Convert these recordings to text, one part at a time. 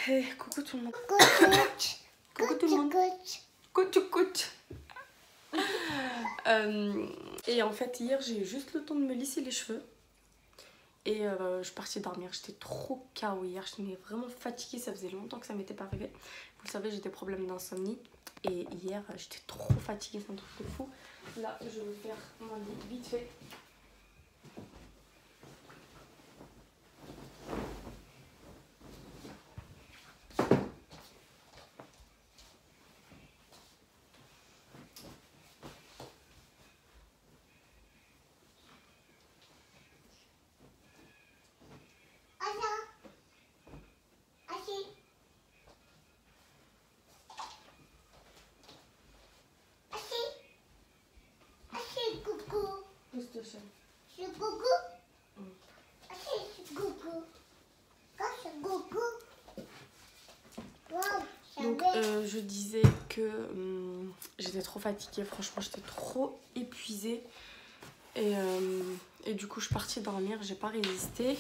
Hey, coucou tout le monde. Coucou tout le monde. Coucou. Et en fait, hier, j'ai eu juste le temps de me lisser les cheveux. Et je suis partie dormir. J'étais trop KO hier. J'étais vraiment fatiguée. Ça faisait longtemps que ça m'était pas arrivé. Vous le savez, j'ai des problèmes d'insomnie. Et hier, j'étais trop fatiguée. C'est un truc de fou. Là, je vais faire mon lit vite fait. Donc je disais que j'étais trop fatiguée, franchement j'étais trop épuisée et du coup je suis partie dormir, j'ai pas résisté.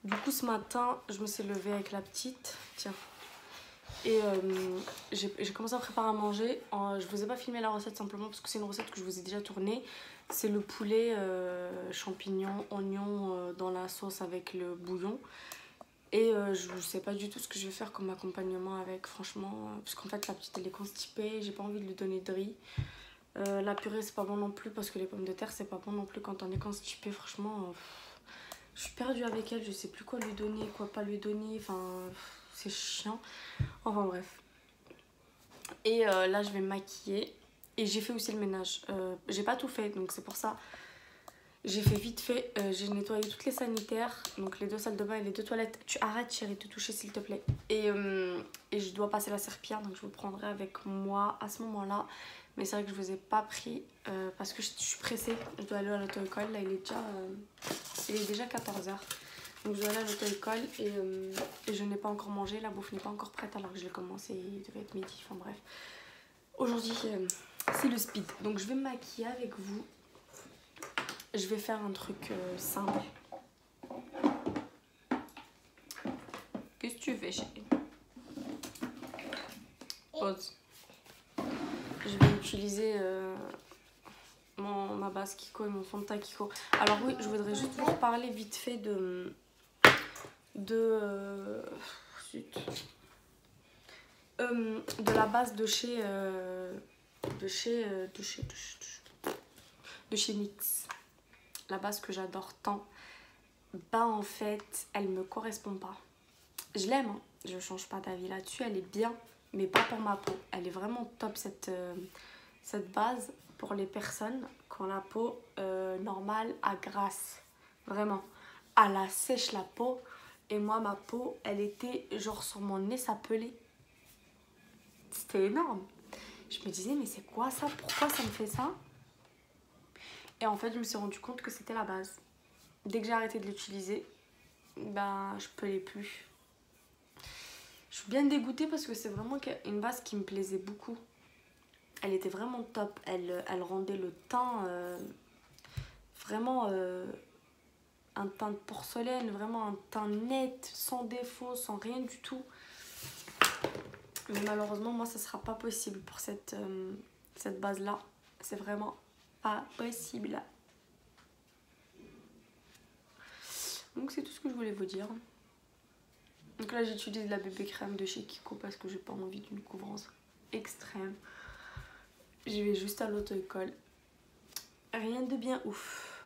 Du coup ce matin je me suis levée avec la petite, tiens, et j'ai commencé à préparer à manger. Je vous ai pas filmé la recette simplement parce que c'est une recette que je vous ai déjà tournée. C'est le poulet, champignons, oignons dans la sauce avec le bouillon. Et je ne sais pas du tout ce que je vais faire comme accompagnement avec, franchement. Parce qu'en fait, la petite, elle est constipée. J'ai pas envie de lui donner de riz. La purée, c'est pas bon non plus parce que les pommes de terre, c'est pas bon non plus quand on est constipé. Franchement, je suis perdue avec elle. Je sais plus quoi lui donner, quoi pas lui donner. Enfin, c'est chiant. Enfin, bref. Et là, je vais me maquiller. Et j'ai fait aussi le ménage. J'ai pas tout fait, donc c'est pour ça. J'ai fait vite fait, j'ai nettoyé toutes les sanitaires, donc les 2 salles de bain et les 2 toilettes. Tu arrêtes chérie de te toucher s'il te plaît. Et je dois passer la serpillière, donc je vous prendrai avec moi à ce moment là. Mais c'est vrai que je vous ai pas pris parce que je suis pressée. Je dois aller à l'auto-école, là il est déjà 14h. Donc je dois aller à l'auto-école et je n'ai pas encore mangé, la bouffe n'est pas encore prête alors que je l'ai commencé, il devait être midi, enfin bref. Aujourd'hui c'est le speed, donc je vais me maquiller avec vous. Je vais faire un truc simple. Qu'est-ce que tu fais, chérie? Pause. Je vais utiliser ma base Kiko et mon fond de teint Kiko. Alors oui, je voudrais juste vous parler vite fait de la base de chez NYX. La base que j'adore tant. Bah en fait, elle me correspond pas. Je l'aime, hein. Je change pas d'avis là-dessus, elle est bien, mais pas pour ma peau. Elle est vraiment top cette base pour les personnes qui ont la peau normale à grasse. Vraiment, elle la sèche la peau. Et moi, ma peau, elle était genre sur mon nez, ça pelait. C'était énorme. Je me disais, mais c'est quoi ça? Pourquoi ça me fait ça? Et en fait, je me suis rendu compte que c'était la base. Dès que j'ai arrêté de l'utiliser, ben, je pelais plus. Je suis bien dégoûtée parce que c'est vraiment une base qui me plaisait beaucoup. Elle était vraiment top. Elle rendait le teint vraiment un teint de porcelaine, vraiment un teint net, sans défaut, sans rien du tout. Mais malheureusement, moi, ça sera pas possible pour cette base-là. C'est vraiment pas possible. Donc c'est tout ce que je voulais vous dire. Donc là, j'utilise la bébé crème de chez Kiko parce que j'ai pas envie d'une couvrance extrême. Je vais juste à l'auto-école. Rien de bien ouf.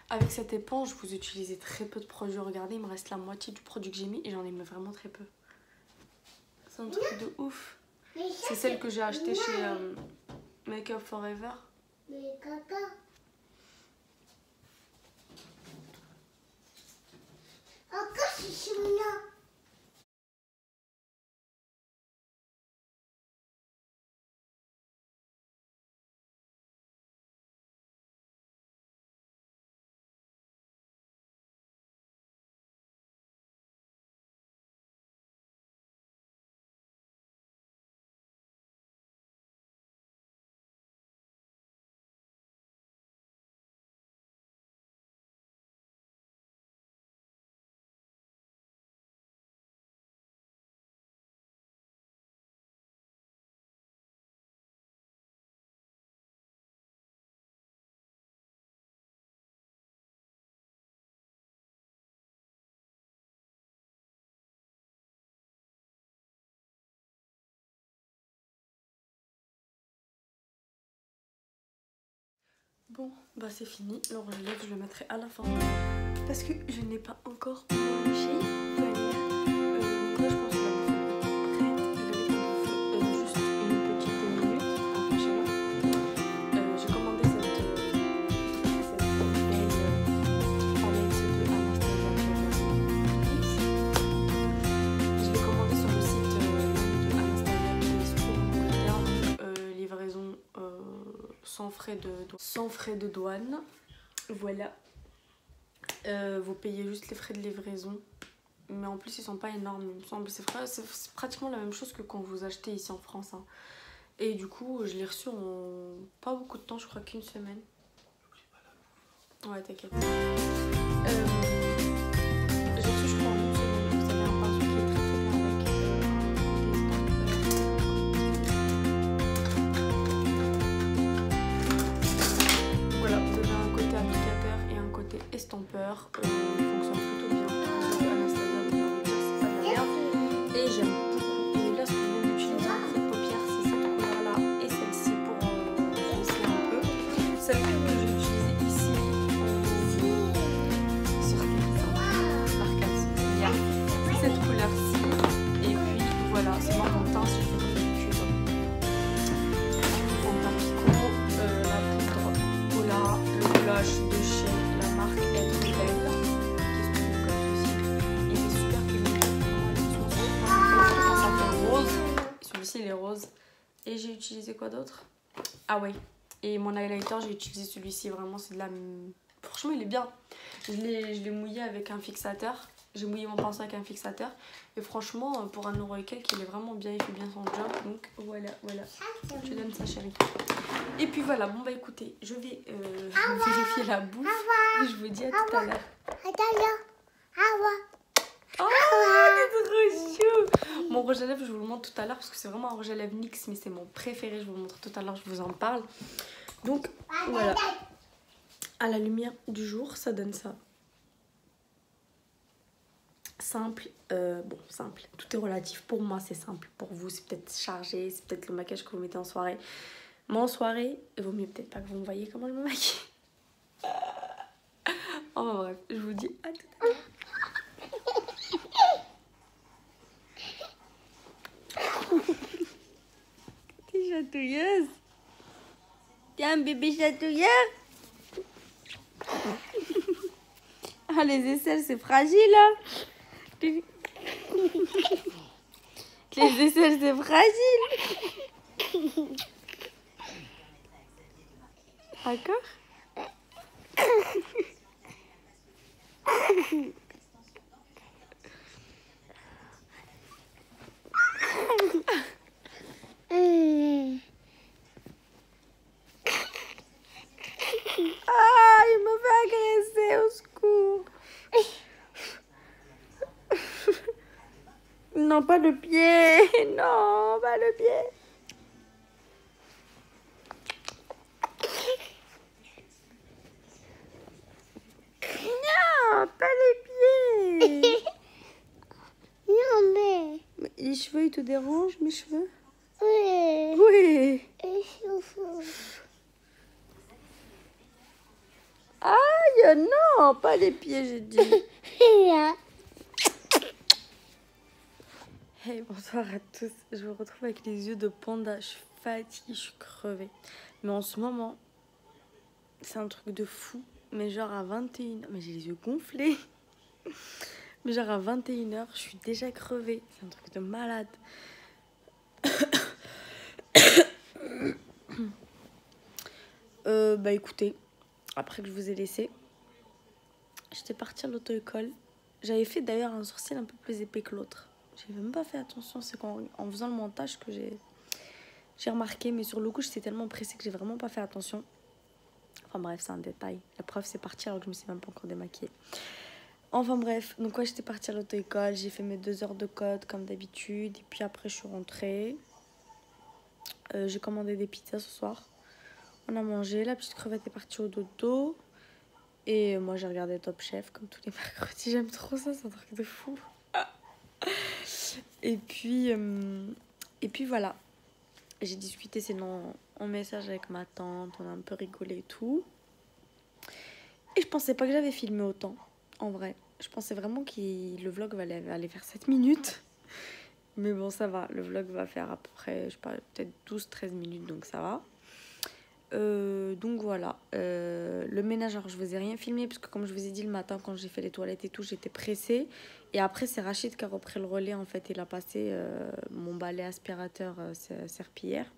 Avec cette éponge, vous utilisez très peu de produits. Regardez, il me reste la moitié du produit que j'ai mis et j'en ai mis vraiment très peu. C'est un truc de ouf. C'est celle que j'ai achetée chez Make Up Forever. Bon, bah c'est fini. Le rouge à lèvres, je le mettrai à la fin. Parce que je n'ai pas encore mangé. Voilà. Donc là, je pense que la bouffe est prête. Je vais l'éteindre juste une petite minute. Approchez-la. J'ai commandé cette belle palette de Anastasia. Je l'ai commandée sur le site de Anastasia qui se trouve en Angleterre. Donc, livraison sans frais de douane. Voilà. Vous payez juste les frais de livraison. Mais en plus, ils sont pas énormes, il me semble. C'est pratiquement la même chose que quand vous achetez ici en France. Hein. Et du coup, je l'ai reçu en pas beaucoup de temps, je crois qu'une semaine. Ouais, t'inquiète. J'ai reçu, je crois, en une semaine. Vous avez un pinceau qui est très très bien avec. Voilà, vous avez un côté applicateur et un côté estampeur. Il fonctionne plutôt bien. Et j'aime beaucoup. Et là, ce que je viens d'utiliser en creux de paupière, c'est cette couleur-là et celle-ci pour foncer un peu. Celle que j'ai utilisée ici sur Arcade, c'est cette couleur-ci. Et puis voilà, c'est moi mon teint si je fais comme d'habitude. Mon teint Pico, la poudre Pola, le blush de chez la marque Être Belle. Celui-ci il est rose. Et j'ai utilisé quoi d'autre? Ah ouais. Et mon highlighter, j'ai utilisé celui-ci. Vraiment, c'est de la... Franchement, il est bien. Je l'ai mouillé avec un fixateur. J'ai mouillé mon pinceau avec un fixateur. Et franchement, pour 1€ et quelques, il est vraiment bien. Il fait bien son job. Donc voilà, voilà. Je donne ça, chérie. Et puis voilà. Bon bah écoutez, je vais vérifier la bouffe. Et je vous dis à tout à l'heure. Oh, c'est trop chou! Mon rouge à lèvres, je vous le montre tout à l'heure parce que c'est vraiment un rouge à lèvres NYX, mais c'est mon préféré. Je vous le montre tout à l'heure, je vous en parle. Donc, voilà. À la lumière du jour, ça donne ça. Simple. Bon, simple. Tout est relatif. Pour moi, c'est simple. Pour vous, c'est peut-être chargé. C'est peut-être le maquillage que vous mettez en soirée. Moi, en soirée, il vaut mieux peut-être pas que vous me voyez comment je me maquille. Enfin bref, je vous dis à tout à l'heure. T'es chatouilleuse. T'es un bébé chatouilleur. Ah, les aisselles, c'est fragile, hein. Les aisselles, c'est fragile. D'accord. Ah, il me fait agresser, au secours. Non, pas le pied. Non, pas le pied. Non, pas les pieds. Non, mais... Les cheveux, ils te dérangent, mes cheveux? Oui. Oui. Les cheveux. Aïe, non, pas les pieds, j'ai dit. Hey, bonsoir à tous. Je vous retrouve avec les yeux de panda. Je suis fatiguée, je suis crevée. Mais en ce moment, c'est un truc de fou. Mais genre à 21h, mais j'ai les yeux gonflés. Mais genre à 21h, je suis déjà crevée. C'est un truc de malade. Bah écoutez, après que je vous ai laissé, j'étais partie à l'auto-école. J'avais fait d'ailleurs un sourcil un peu plus épais que l'autre. J'avais même pas fait attention. C'est en faisant le montage que j'ai remarqué. Mais sur le coup, j'étais tellement pressée que j'ai vraiment pas fait attention. Enfin bref, c'est un détail. La preuve, c'est parti alors que je me suis même pas encore démaquillée. Enfin bref, donc ouais, j'étais partie à l'auto-école. J'ai fait mes 2 heures de code comme d'habitude. Et puis après, je suis rentrée. J'ai commandé des pizzas ce soir. On a mangé. La petite crevette est partie au dodo. Et moi, j'ai regardé Top Chef comme tous les mercredis. J'aime trop ça, c'est un truc de fou. Et puis voilà. J'ai discuté sinon en message avec ma tante. On a un peu rigolé et tout. Et je pensais pas que j'avais filmé autant, en vrai. Je pensais vraiment que le vlog allait faire 7 minutes. Mais bon, ça va. Le vlog va faire à peu près, je sais pas, peut-être 12-13 minutes, donc ça va. Donc voilà. Le ménage, alors je vous ai rien filmé, parce que comme je vous ai dit le matin, quand j'ai fait les toilettes et tout, j'étais pressée. Et après, c'est Rachid qui a repris le relais, en fait. Il a passé mon balai aspirateur serpillière.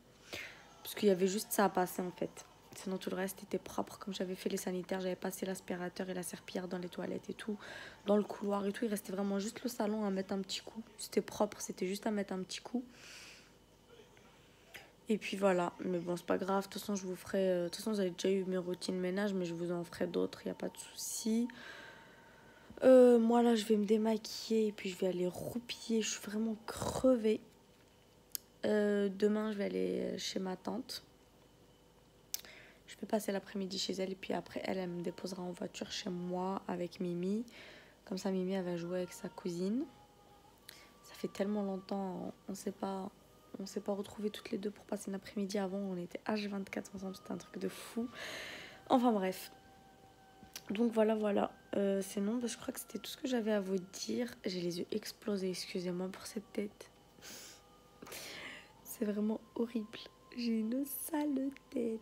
Parce qu'il y avait juste ça à passer, en fait. Sinon, tout le reste était propre. Comme j'avais fait les sanitaires, j'avais passé l'aspirateur et la serpillière dans les toilettes et tout. Dans le couloir et tout. Il restait vraiment juste le salon à mettre un petit coup. C'était propre, c'était juste à mettre un petit coup. Et puis voilà. Mais bon, c'est pas grave. De toute façon, je vous ferai... de toute façon, vous avez déjà eu mes routines ménage, mais je vous en ferai d'autres. Il n'y a pas de souci. Moi, là, je vais me démaquiller et puis je vais aller roupiller. Je suis vraiment crevée. Demain, je vais aller chez ma tante. Je vais passer l'après-midi chez elle et puis après elle me déposera en voiture chez moi avec Mimi. Comme ça Mimi elle va jouer avec sa cousine. Ça fait tellement longtemps, on s'est pas retrouvés toutes les deux pour passer l'après-midi. Avant on était H24 ensemble, c'était un truc de fou. Enfin bref. Donc voilà. Sinon je crois que c'était tout ce que j'avais à vous dire. J'ai les yeux explosés, excusez-moi pour cette tête. C'est vraiment horrible. J'ai une sale tête.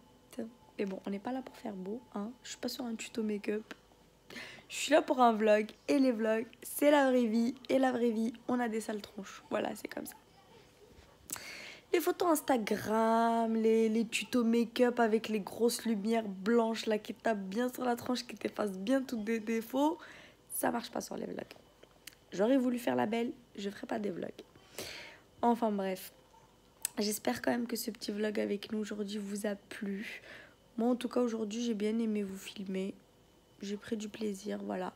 Mais bon, on n'est pas là pour faire beau, hein. Je suis pas sur un tuto make-up. Je suis là pour un vlog. Et les vlogs, c'est la vraie vie. Et la vraie vie, on a des sales tronches. Voilà, c'est comme ça. Les photos Instagram, les tutos make-up avec les grosses lumières blanches là qui tapent bien sur la tronche, qui t'effacent bien tous des défauts, ça marche pas sur les vlogs. J'aurais voulu faire la belle, je ferai pas des vlogs. Enfin bref. J'espère quand même que ce petit vlog avec nous aujourd'hui vous a plu. Moi, en tout cas, aujourd'hui, j'ai bien aimé vous filmer. J'ai pris du plaisir, voilà.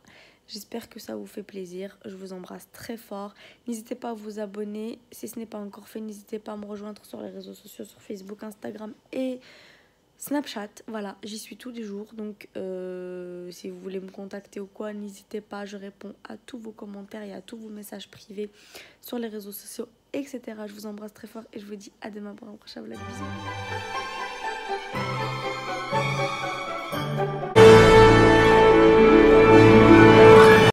J'espère que ça vous fait plaisir. Je vous embrasse très fort. N'hésitez pas à vous abonner. Si ce n'est pas encore fait, n'hésitez pas à me rejoindre sur les réseaux sociaux, sur Facebook, Instagram et Snapchat. Voilà, j'y suis tous les jours. Donc, si vous voulez me contacter ou quoi, n'hésitez pas. Je réponds à tous vos commentaires et à tous vos messages privés sur les réseaux sociaux, etc. Je vous embrasse très fort et je vous dis à demain pour un prochain vlog. Bisous.